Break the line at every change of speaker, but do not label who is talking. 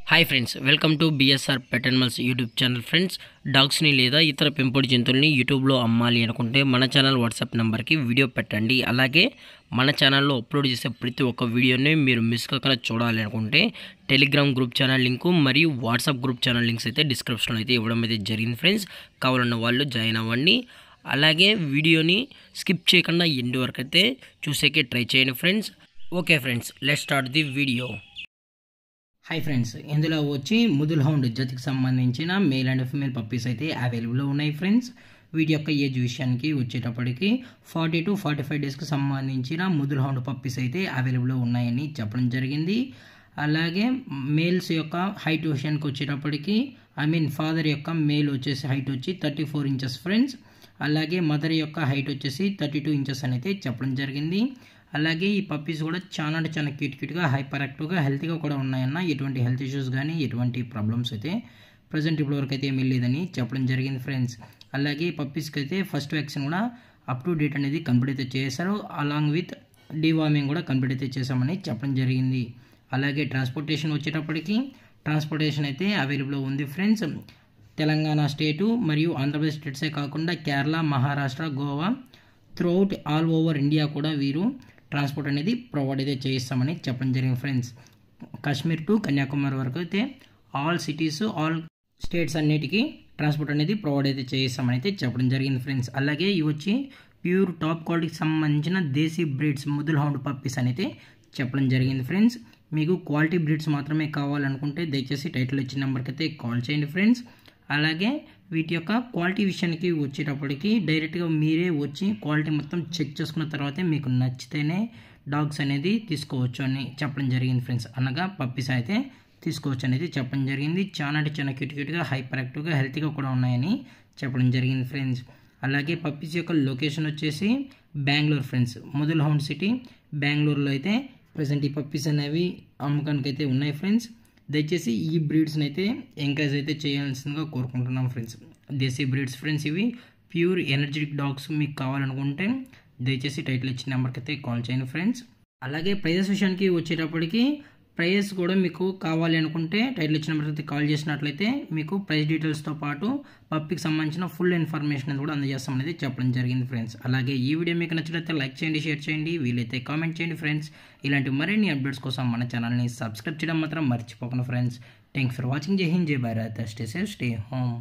Hi friends, welcome to BSR pet animals YouTube channel. Friends, డాగ్స్ని లేదా ఇతర పెంపుడు జంతువుల్ని యూట్యూబ్లో అమ్మాలి అనుకుంటే మన ఛానల్ వాట్సాప్ నెంబర్కి వీడియో పెట్టండి. అలాగే మన ఛానల్లో అప్లోడ్ చేసే ప్రతి ఒక్క వీడియోని మీరు మిస్ కాకుండా చూడాలి అనుకుంటే టెలిగ్రామ్ గ్రూప్ ఛానల్ లింకు మరియు వాట్సాప్ గ్రూప్ ఛానల్ లింక్స్ అయితే డిస్క్రిప్షన్లో అయితే ఇవ్వడం అయితే జరిగింది. ఫ్రెండ్స్, కావాలన్న వాళ్ళు జాయిన్ అవ్వండి. అలాగే వీడియోని స్కిప్ చేయకుండా ఎండ్ వరకు అయితే చూసేకే ట్రై చేయండి friends. Okay friends, let's start the video. Hi friends, ఇందులో వచ్చి ముదుల్ హౌండ్ జతికి సంబంధించిన మేల్ అండ్ ఫీమేల్ పప్పీస్ అయితే అవైలబుల్లో ఉన్నాయి. ఫ్రెండ్స్, వీటి యొక్క ఏజ్ విషయానికి వచ్చేటప్పటికి 40 to 45 డేస్కి సంబంధించిన ముదుల్ హౌండ్ పప్పీస్ అయితే అవైలబుల్లో ఉన్నాయని చెప్పడం జరిగింది. అలాగే మేల్స్ యొక్క హైట్ విషయానికి వచ్చేటప్పటికి ఫాదర్ యొక్క మేల్ వచ్చేసి హైట్ వచ్చి 34 ఇంచెస్ ఫ్రెండ్స్. అలాగే మదర్ యొక్క హైట్ వచ్చేసి 32 ఇంచెస్ అని అయితే చెప్పడం జరిగింది. అలాగే ఈ పప్పీస్ కూడా చాలా అంటే చాలా క్యూట్గా హైపర్ యాక్టివ్గా హెల్తీగా కూడా ఉన్నాయన్న. ఎటువంటి హెల్త్ ఇష్యూస్ కానీ ఎటువంటి ప్రాబ్లమ్స్ అయితే ప్రజెంట్ ఇప్పటివరకు అయితే ఏమీ లేదని చెప్పడం జరిగింది ఫ్రెండ్స్. అలాగే ఈ పప్పీస్కి అయితే ఫస్ట్ వ్యాక్సిన్ కూడా అప్ టు డేట్ అనేది కంప్లీట్ అయితే చేశారు. అలాంగ్ విత్ డివార్మింగ్ కూడా కంప్లీట్ అయితే చేశామని చెప్పడం జరిగింది. అలాగే ట్రాన్స్పోర్టేషన్ వచ్చేటప్పటికి ట్రాన్స్పోర్టేషన్ అయితే అవైలబుల్లో ఉంది ఫ్రెండ్స్. తెలంగాణ స్టేటు మరియు ఆంధ్రప్రదేశ్ స్టేట్సే కాకుండా Kerala, Maharashtra, Goa throughout all over India కూడా వీరు ట్రాన్స్పోర్ట్ అనేది ప్రొవైడ్ అయితే చేయిస్తామని చెప్పడం జరిగింది ఫ్రెండ్స్. కాశ్మీర్ టు కన్యాకుమారి వరకు అయితే ఆల్ సిటీస్, ఆల్ స్టేట్స్ అన్నిటికీ ట్రాన్స్పోర్ట్ అనేది ప్రొవైడ్ అయితే చేయిస్తామని అయితే చెప్పడం జరిగింది ఫ్రెండ్స్. అలాగే ఇవి వచ్చి ప్యూర్ టాప్ క్వాలిటీకి సంబంధించిన దేశీ బ్రీడ్స్ ముదుల్ హౌండ్ పప్పీస్ అయితే చెప్పడం జరిగింది ఫ్రెండ్స్. మీకు క్వాలిటీ బ్రీడ్స్ మాత్రమే కావాలనుకుంటే దయచేసి టైటిల్ ఇచ్చిన నెంబర్కి అయితే కాల్ చేయండి ఫ్రెండ్స్. అలాగే వీటి యొక్క క్వాలిటీ విషయానికి వచ్చేటప్పటికి డైరెక్ట్గా మీరే వచ్చి క్వాలిటీ మొత్తం చెక్ చేసుకున్న తర్వాతే మీకు నచ్చితేనే డాగ్స్ అనేది తీసుకోవచ్చు అని చెప్పడం జరిగింది ఫ్రెండ్స్. అనగా పప్పీస్ అయితే తీసుకోవచ్చు అనేది చెప్పడం జరిగింది. చాలా అంటే చాలా క్యూట్గా హైపర్ యాక్టివ్గా హెల్తీగా కూడా ఉన్నాయని చెప్పడం జరిగింది ఫ్రెండ్స్. అలాగే పప్పీస్ యొక్క లొకేషన్ వచ్చేసి Bengaluru friends. Mudhol hound city బెంగళూరులో అయితే ప్రజెంట్ ఈ పప్పీస్ అనేవి అమ్మకానికి అయితే ఉన్నాయి ఫ్రెండ్స్. దయచేసి ఈ బ్రీడ్స్ని అయితే ఎంకరేజ్ అయితే చేయాల్సిందిగా కోరుకుంటున్నాం ఫ్రెండ్స్. దేశీ బ్రీడ్స్ ఫ్రెండ్స్, ఇవి ప్యూర్ ఎనర్జెటిక్ డాగ్స్ మీకు కావాలనుకుంటే దయచేసి టైటిల్ ఇచ్చిన నెంబర్కి అయితే కాల్ చేయండి ఫ్రెండ్స్. అలాగే ప్రైజెస్ విషయానికి వచ్చేటప్పటికి ప్రైజెస్ కూడా మీకు కావాలి అనుకుంటే టైటిల్ ఇచ్చిన నెంబర్కి అయితే కాల్ చేసినట్లయితే మీకు ప్రైస్ డీటెయిల్స్తో పాటు పప్పీకి సంబంధించిన ఫుల్ ఇన్ఫర్మేషన్ కూడా అందజేస్తామనేది చెప్పడం జరిగింది ఫ్రెండ్స్. అలాగే ఈ వీడియో మీకు నచ్చినట్లయితే లైక్ చేయండి, షేర్ చేయండి, వీలైతే కామెంట్ చేయండి ఫ్రెండ్స్. ఇలాంటి మరిన్ని అప్డేట్స్ కోసం మన ఛానల్ని సబ్స్క్రైబ్ చేయడం మాత్రం మర్చిపోకండి ఫ్రెండ్స్. Thanks for watching. జై హింద్, జై Bharat, stay safe, stay home.